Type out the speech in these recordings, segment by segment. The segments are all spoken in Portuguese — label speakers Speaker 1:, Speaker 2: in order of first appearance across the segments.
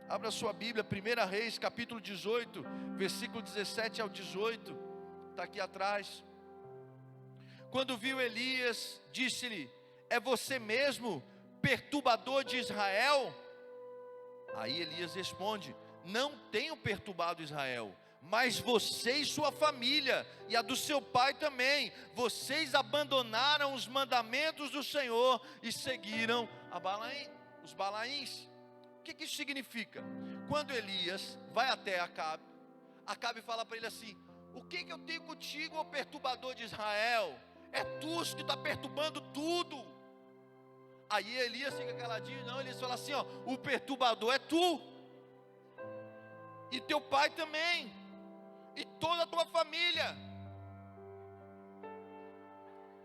Speaker 1: Abra sua Bíblia, 1 Reis, capítulo 18, versículo 17 ao 18. Está aqui atrás. Quando viu Elias, disse-lhe: é você mesmo, perturbador de Israel? Aí Elias responde: não tenho perturbado Israel, mas você e sua família, e a do seu pai também. Vocês abandonaram os mandamentos do Senhor e seguiram os Balaíns. O que isso significa? Quando Elias vai até Acabe, Acabe fala para ele assim: o que eu tenho contigo, ô perturbador de Israel? É tu que está perturbando tudo. Aí Elias fica caladinho. Não, Elias fala assim: ó, o perturbador é tu, e teu pai também, e toda a tua família.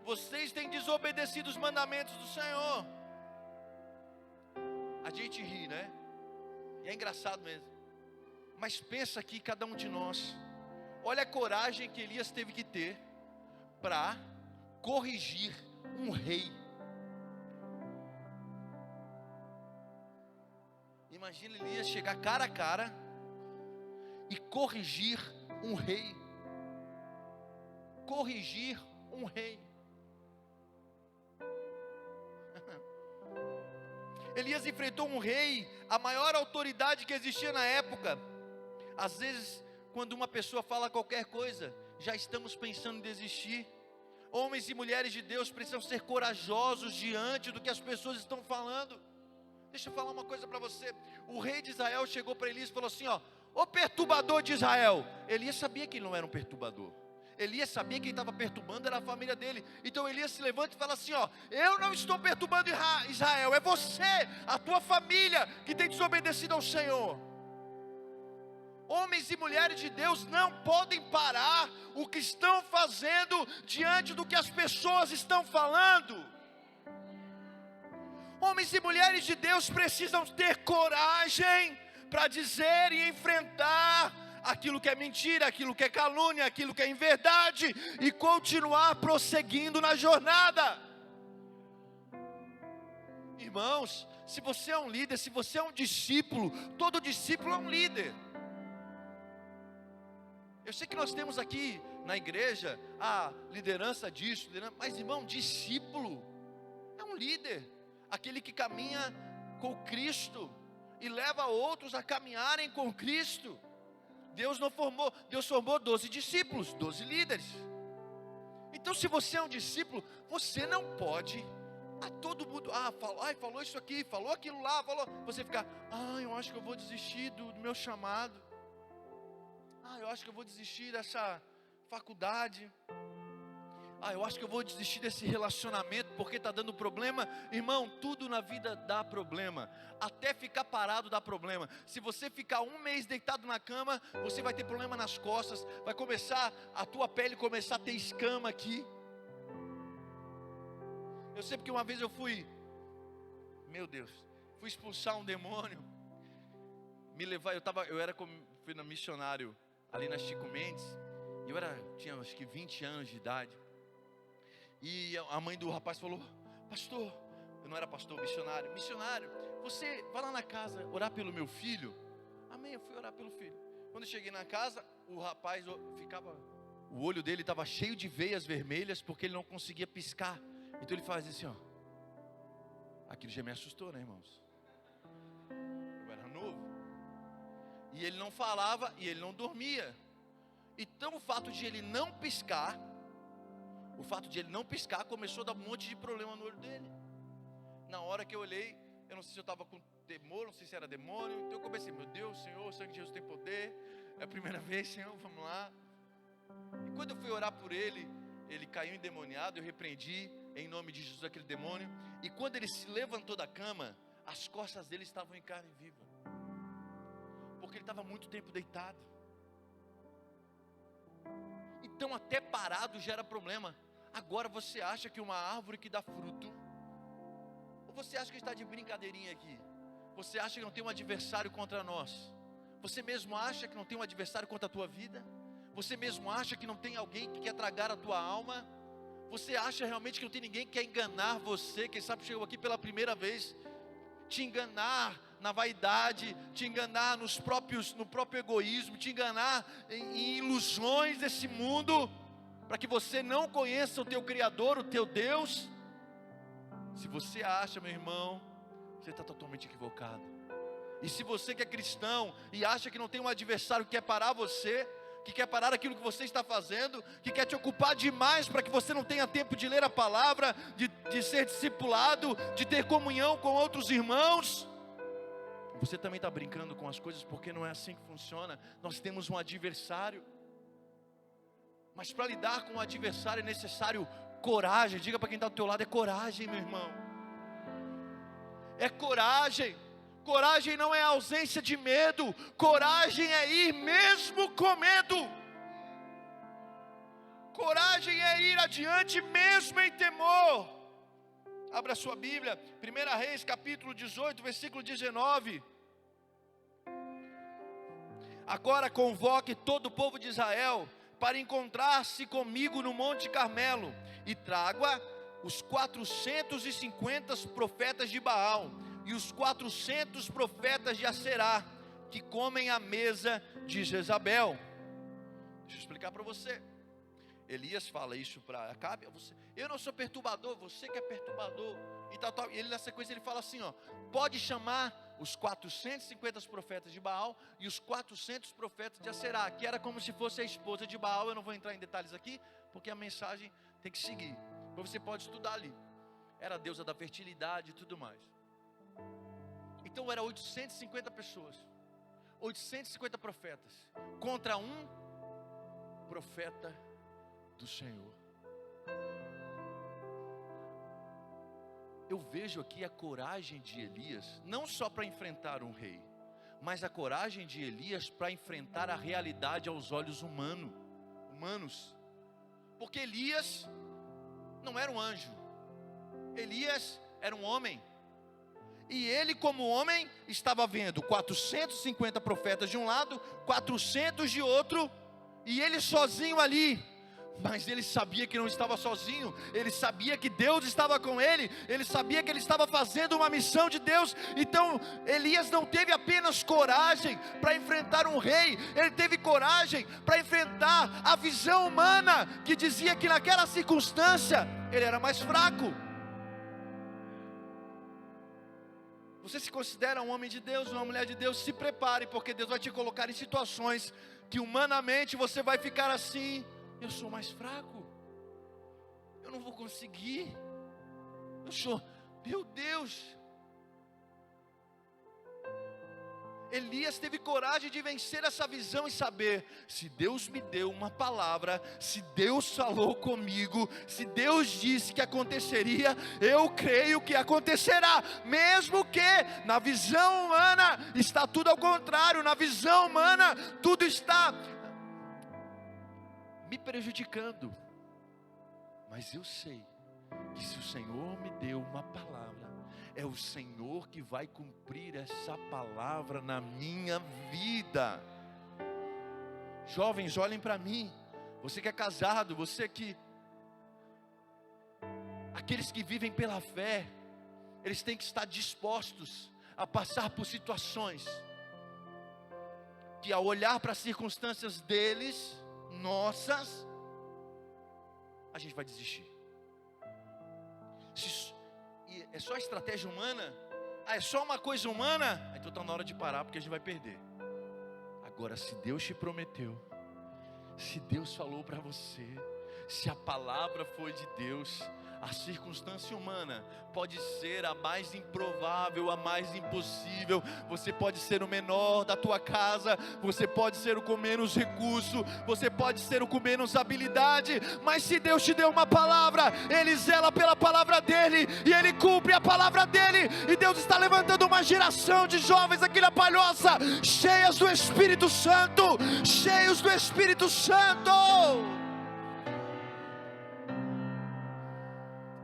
Speaker 1: Vocês têm desobedecido os mandamentos do Senhor. A gente ri, né? E é engraçado mesmo. Mas pensa aqui, cada um de nós, olha a coragem que Elias teve que ter para corrigir um rei. Imagina Elias chegar cara a cara e corrigir um rei. Corrigir um rei. Elias enfrentou um rei, a maior autoridade que existia na época. Às vezes, quando uma pessoa fala qualquer coisa, já estamos pensando em desistir. Homens e mulheres de Deus precisam ser corajosos diante do que as pessoas estão falando. Deixa eu falar uma coisa para você. O rei de Israel chegou para Elias e falou assim: ó, ô perturbador de Israel. Elias sabia que ele não era um perturbador. Elias sabia que quem estava perturbando era a família dele. Então Elias se levanta e fala assim: ó, eu não estou perturbando Israel, é você, a tua família, que tem desobedecido ao Senhor. Homens e mulheres de Deus não podem parar o que estão fazendo diante do que as pessoas estão falando. Homens e mulheres de Deus precisam ter coragem para dizer e enfrentar aquilo que é mentira, aquilo que é calúnia, aquilo que é inverdade, e continuar prosseguindo na jornada. Irmãos, se você é um líder, se você é um discípulo, todo discípulo é um líder. Eu sei que nós temos aqui na igreja a liderança disso, mas irmão, discípulo é um líder, aquele que caminha com Cristo e leva outros a caminharem com Cristo. Deus formou 12 discípulos, 12 líderes. Então se você é um discípulo, você não pode a todo mundo, falou isso aqui, falou aquilo lá, você ficar, eu acho que eu vou desistir do meu chamado, eu acho que eu vou desistir dessa faculdade, eu acho que eu vou desistir desse relacionamento porque está dando problema. Irmão, tudo na vida dá problema, até ficar parado dá problema. Se você ficar um mês deitado na cama, você vai ter problema nas costas, vai começar, a tua pele começar a ter escama aqui. Eu sei porque uma vez eu fui expulsar um demônio, fui no missionário ali na Chico Mendes, e eu tinha acho que 20 anos de idade. E a mãe do rapaz falou: pastor, eu não era pastor, missionário, você vai lá na casa orar pelo meu filho? Amém, eu fui orar pelo filho. Quando eu cheguei na casa, o rapaz o olho dele estava cheio de veias vermelhas, porque ele não conseguia piscar. Então ele fazia assim, ó. Aquilo já me assustou, né, irmãos? Eu era novo. E ele não falava e ele não dormia. Então o fato de ele não piscar começou a dar um monte de problema no olho dele. Na hora que eu olhei, eu não sei se eu estava com temor, não sei se era demônio. Então eu comecei: meu Deus, Senhor, o sangue de Jesus tem poder, é a primeira vez, Senhor, vamos lá. E quando eu fui orar por ele, ele caiu endemoniado. Eu repreendi em nome de Jesus aquele demônio. E quando ele se levantou da cama, as costas dele estavam em carne viva, porque ele estava muito tempo deitado. Então até parado gera problema. Agora você acha que uma árvore que dá fruto, ou você acha que está de brincadeirinha aqui? Você acha que não tem um adversário contra nós? Você mesmo acha que não tem um adversário contra a tua vida? Você mesmo acha que não tem alguém que quer tragar a tua alma? Você acha realmente que não tem ninguém que quer enganar você? Quem sabe chegou aqui pela primeira vez, te enganar na vaidade, te enganar no próprio egoísmo, te enganar em ilusões desse mundo, para que você não conheça o teu Criador, o teu Deus. Se você acha, meu irmão, você está totalmente equivocado. E se você que é cristão e acha que não tem um adversário que quer parar você, que quer parar aquilo que você está fazendo, que quer te ocupar demais para que você não tenha tempo de ler a palavra, de ser discipulado, de ter comunhão com outros irmãos, você também está brincando com as coisas, porque não é assim que funciona. Nós temos um adversário, mas para lidar com o adversário é necessário coragem. Diga para quem está do teu lado: é coragem, meu irmão, é coragem. Coragem não é ausência de medo, coragem é ir mesmo com medo. Coragem é ir adiante mesmo em temor. Abra sua Bíblia, 1 Reis capítulo 18, versículo 19. Agora convoque todo o povo de Israel para encontrar-se comigo no Monte Carmelo, e traga os 450 profetas de Baal e os 400 profetas de Aserá, que comem à mesa de Jezabel. Deixa eu explicar para você. Elias fala isso para Acabe: eu não sou perturbador, você que é perturbador, e tal. E ele, na sequência, ele fala assim: pode chamar os 450 profetas de Baal e os 400 profetas de Aserá, que era como se fosse a esposa de Baal. Eu não vou entrar em detalhes aqui, porque a mensagem tem que seguir, você pode estudar ali. Era a deusa da fertilidade e tudo mais. Então era 850 pessoas, 850 profetas, contra um profeta do Senhor. Eu vejo aqui a coragem de Elias, não só para enfrentar um rei, mas a coragem de Elias para enfrentar a realidade aos olhos humanos. Porque Elias não era um anjo, Elias era um homem. E ele, como homem, estava vendo 450 profetas de um lado, 400 de outro, e ele sozinho ali. Mas ele sabia que não estava sozinho, ele sabia que Deus estava com ele, ele sabia que ele estava fazendo uma missão de Deus. Então Elias não teve apenas coragem para enfrentar um rei, ele teve coragem para enfrentar a visão humana, que dizia que naquela circunstância ele era mais fraco. Você se considera um homem de Deus, uma mulher de Deus? Se prepare, porque Deus vai te colocar em situações que humanamente você vai ficar assim: eu sou mais fraco, eu não vou conseguir, meu Deus. Elias teve coragem de vencer essa visão e saber: se Deus me deu uma palavra, se Deus falou comigo, se Deus disse que aconteceria, eu creio que acontecerá, mesmo que na visão humana está tudo ao contrário. Na visão humana tudo está me prejudicando, mas eu sei que se o Senhor me deu uma palavra, é o Senhor que vai cumprir essa palavra na minha vida. Jovens, olhem para mim, você que é casado, aqueles que vivem pela fé, eles têm que estar dispostos a passar por situações que, ao olhar para as circunstâncias deles, nossas, a gente vai desistir. E é só estratégia humana? É só uma coisa humana? Então está na hora de parar, porque a gente vai perder. Agora, se Deus te prometeu, se Deus falou para você, se a palavra foi de Deus, a circunstância humana pode ser a mais improvável, a mais impossível. Você pode ser o menor da tua casa, você pode ser o com menos recurso, você pode ser o com menos habilidade, mas se Deus te deu uma palavra, Ele zela pela palavra dEle, e Ele cumpre a palavra dEle. E Deus está levantando uma geração de jovens aqui na Palhoça, cheias do Espírito Santo, cheios do Espírito Santo.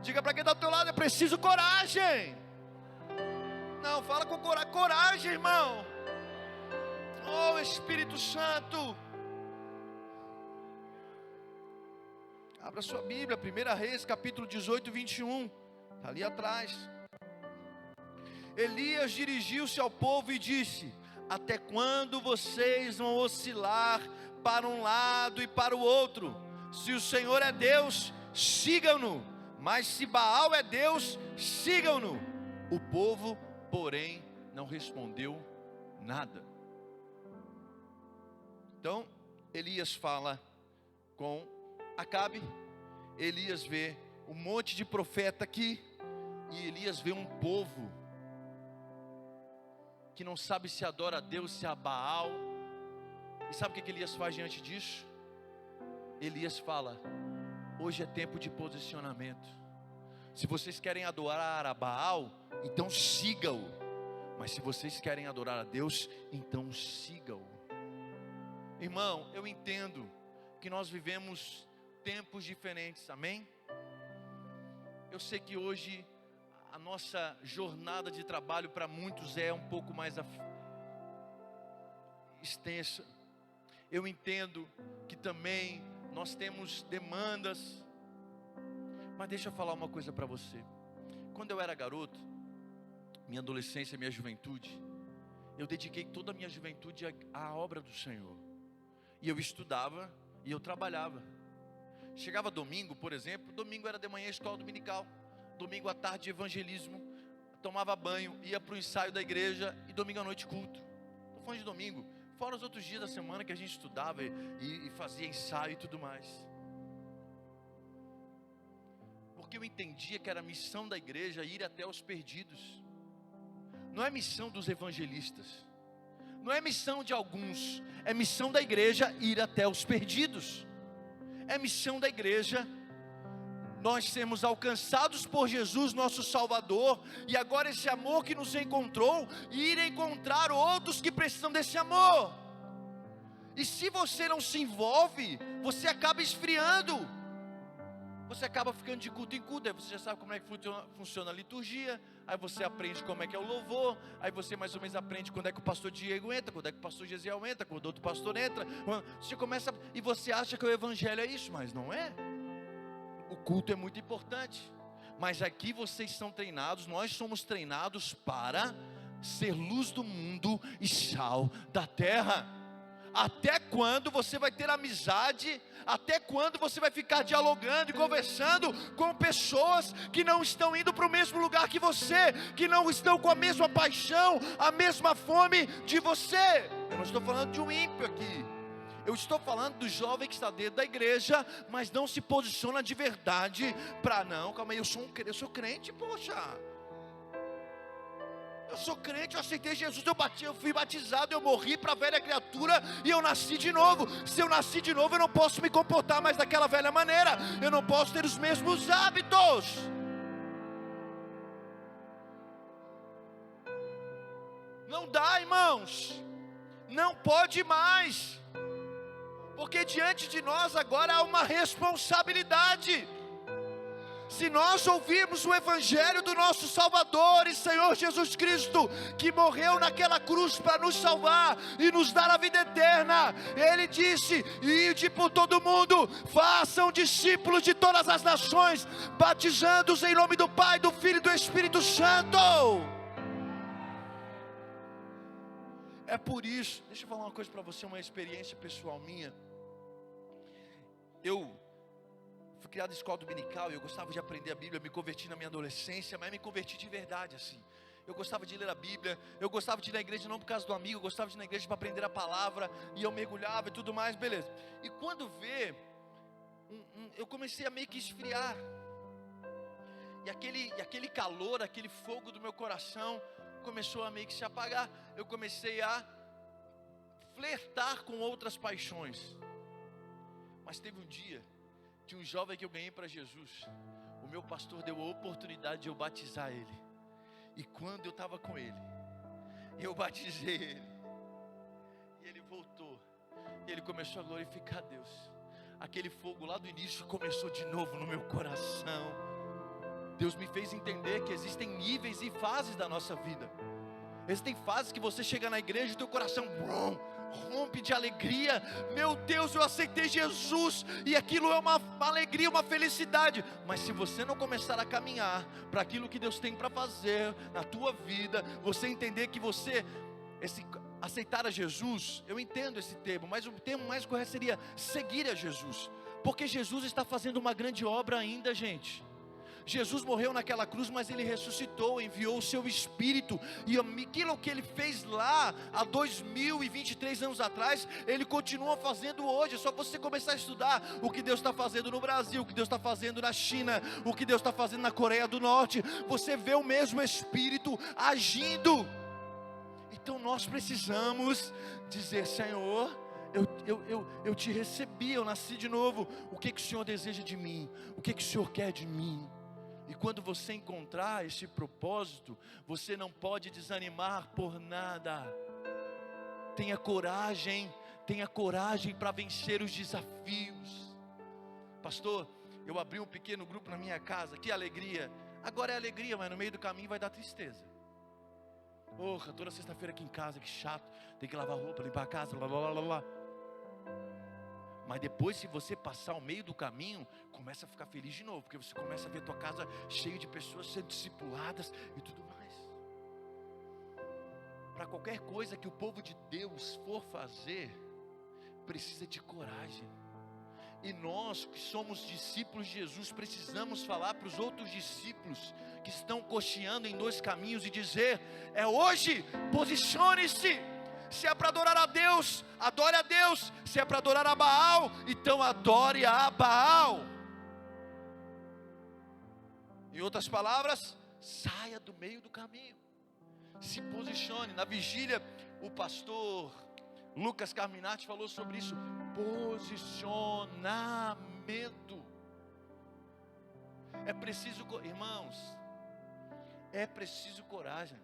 Speaker 1: Diga para quem está do teu lado: é preciso coragem. Não, fala com coragem, irmão. Oh, Espírito Santo. Abra sua Bíblia, 1 Reis capítulo 18, 21. Está ali atrás. Elias dirigiu-se ao povo e disse: até quando vocês vão oscilar para um lado e para o outro? Se o Senhor é Deus, sigam-no, mas se Baal é Deus, sigam-no. O povo, porém, não respondeu nada. Então, Elias fala com Acabe. Elias vê um monte de profeta aqui, e Elias vê um povo que não sabe se adora a Deus, se a Baal. E sabe o que Elias faz diante disso? Elias fala: hoje é tempo de posicionamento. Se vocês querem adorar a Baal, então siga-o. Mas se vocês querem adorar a Deus, então siga-o. Irmão, eu entendo que nós vivemos tempos diferentes, amém? Eu sei que hoje a nossa jornada de trabalho para muitos é um pouco mais extensa. Eu entendo que também nós temos demandas. Mas deixa eu falar uma coisa para você. Quando eu era garoto, minha adolescência, minha juventude, eu dediquei toda a minha juventude à obra do Senhor. E eu estudava e eu trabalhava. Chegava domingo, por exemplo, domingo era de manhã escola dominical, domingo à tarde evangelismo, tomava banho, ia para o ensaio da igreja e domingo à noite culto. Estou falando de domingo, fora os outros dias da semana que a gente estudava e fazia ensaio e tudo mais. Porque eu entendia que era a missão da igreja ir até os perdidos. Não é missão dos evangelistas, não é missão de alguns, é missão da igreja ir até os perdidos. É missão da igreja nós sermos alcançados por Jesus, nosso Salvador, e agora esse amor que nos encontrou, ir encontrar outros que precisam desse amor. E se você não se envolve, você acaba esfriando. Você acaba ficando de culto em culto. Aí você já sabe como é que funciona a liturgia. Aí você aprende como é que é o louvor. Aí você mais ou menos aprende quando é que o pastor Diego entra, quando é que o pastor Gesiel entra, quando o outro pastor entra. Você começa, e você acha que o evangelho é isso, mas não é. O culto é muito importante, mas aqui vocês são treinados, nós somos treinados para ser luz do mundo e sal da terra. Até quando você vai ter amizade? Até quando você vai ficar dialogando e conversando com pessoas que não estão indo para o mesmo lugar que você, que não estão com a mesma paixão, a mesma fome de você? Eu não estou falando de um ímpio aqui. Eu estou falando do jovem que está dentro da igreja, mas não se posiciona de verdade para não, calma aí, eu sou crente, poxa. Eu sou crente, eu aceitei Jesus, eu fui batizado, eu morri para a velha criatura e eu nasci de novo. Se eu nasci de novo, eu não posso me comportar mais daquela velha maneira. Eu não posso ter os mesmos hábitos. Não dá, irmãos. Não pode mais. Porque diante de nós agora há uma responsabilidade. Se nós ouvirmos o evangelho do nosso Salvador e Senhor Jesus Cristo, que morreu naquela cruz para nos salvar e nos dar a vida eterna, Ele disse: ide por todo mundo, façam discípulos de todas as nações, batizando-os em nome do Pai, do Filho e do Espírito Santo. É por isso, deixa eu falar uma coisa para você, uma experiência pessoal minha. Eu fui criado em escola dominical e eu gostava de aprender a Bíblia. Eu me converti na minha adolescência, mas me converti de verdade assim. Eu gostava de ler a Bíblia, eu gostava de ir na igreja não por causa do amigo, eu gostava de ir na igreja para aprender a palavra, e eu mergulhava e tudo mais, beleza. E quando eu comecei a meio que esfriar, e aquele calor, aquele fogo do meu coração começou a meio que se apagar. Eu comecei a flertar com outras paixões. Mas teve um dia que um jovem que eu ganhei para Jesus, o meu pastor deu a oportunidade de eu batizar ele. E quando eu estava com ele, eu batizei ele, e ele voltou, e ele começou a glorificar a Deus. Aquele fogo lá do início começou de novo no meu coração. Deus me fez entender que existem níveis e fases da nossa vida. Existem fases que você chega na igreja e o teu coração rompe de alegria. Meu Deus, eu aceitei Jesus, e aquilo é uma alegria, uma felicidade. Mas se você não começar a caminhar para aquilo que Deus tem para fazer na tua vida, você entender que aceitar a Jesus, eu entendo esse termo, mas o termo mais correto seria seguir a Jesus, porque Jesus está fazendo uma grande obra ainda, gente. Jesus morreu naquela cruz, mas Ele ressuscitou, enviou o seu Espírito, e aquilo que Ele fez lá, há 2023 anos atrás, Ele continua fazendo hoje. É só você começar a estudar o que Deus está fazendo no Brasil, o que Deus está fazendo na China, o que Deus está fazendo na Coreia do Norte, você vê o mesmo Espírito agindo. Então nós precisamos dizer: Senhor, eu te recebi, eu nasci de novo, o que o Senhor deseja de mim, o que o Senhor quer de mim? E quando você encontrar esse propósito, você não pode desanimar por nada. Tenha coragem para vencer os desafios. Pastor, eu abri um pequeno grupo na minha casa, que alegria. Agora é alegria, mas no meio do caminho vai dar tristeza. Porra, toda sexta-feira aqui em casa, que chato, tem que lavar roupa, limpar a casa, blá blá blá blá. Mas depois, se você passar ao meio do caminho, começa a ficar feliz de novo, porque você começa a ver a tua casa cheia de pessoas sendo discipuladas e tudo mais. Para qualquer coisa que o povo de Deus for fazer, precisa de coragem. E nós que somos discípulos de Jesus, precisamos falar para os outros discípulos que estão cocheando em dois caminhos e dizer: é hoje, posicione-se. Se é para adorar a Deus, adore a Deus. Se é para adorar a Baal, então adore a Baal. Em outras palavras, saia do meio do caminho, se posicione. Na vigília, o pastor Lucas Carminati falou sobre isso: posicionamento. É preciso, irmãos, é preciso coragem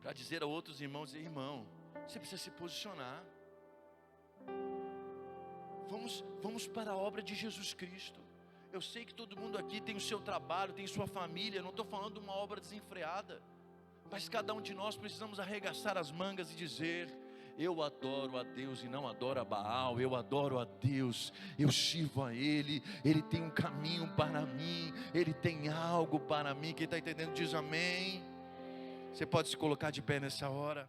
Speaker 1: para dizer a outros irmãos: irmão, você precisa se posicionar. Vamos para a obra de Jesus Cristo. Eu sei que todo mundo aqui tem o seu trabalho, tem sua família, não estou falando de uma obra desenfreada, mas cada um de nós precisamos arregaçar as mangas e dizer: eu adoro a Deus e não adoro a Baal. Eu adoro a Deus, eu sirvo a Ele. Ele tem um caminho para mim, Ele tem algo para mim. Quem está entendendo diz amém. Você pode se colocar de pé nessa hora.